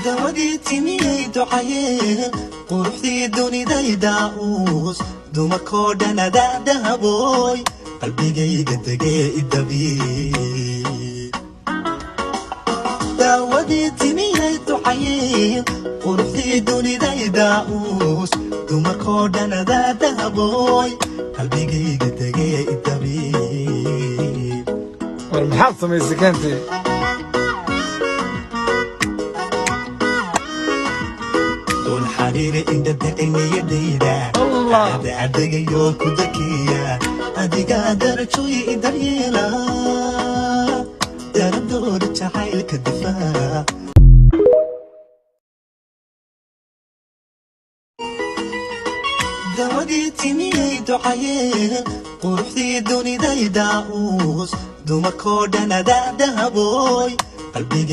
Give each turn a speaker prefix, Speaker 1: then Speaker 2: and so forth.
Speaker 1: dawadii timiyay ducayeen quruxdii dunida daa'uus dumarkoo dhan adaa dahabooy qalbigayga degee idabii dawadii timiyay ducayeen quruxdii dunida daa'uus dumarkoo dhan adaa dahabooy qalbigayga degee idabii
Speaker 2: والمحطة من سكنتي
Speaker 1: حرير إنت تقني يديدا الله عدق يوك ذكية أدي قادر شوي إدريلا درب دور تحايل كالدفاع دودي تيمي دعايين قرحتي دوني داي داؤوس دوما كودنا دا دهبوي قلبي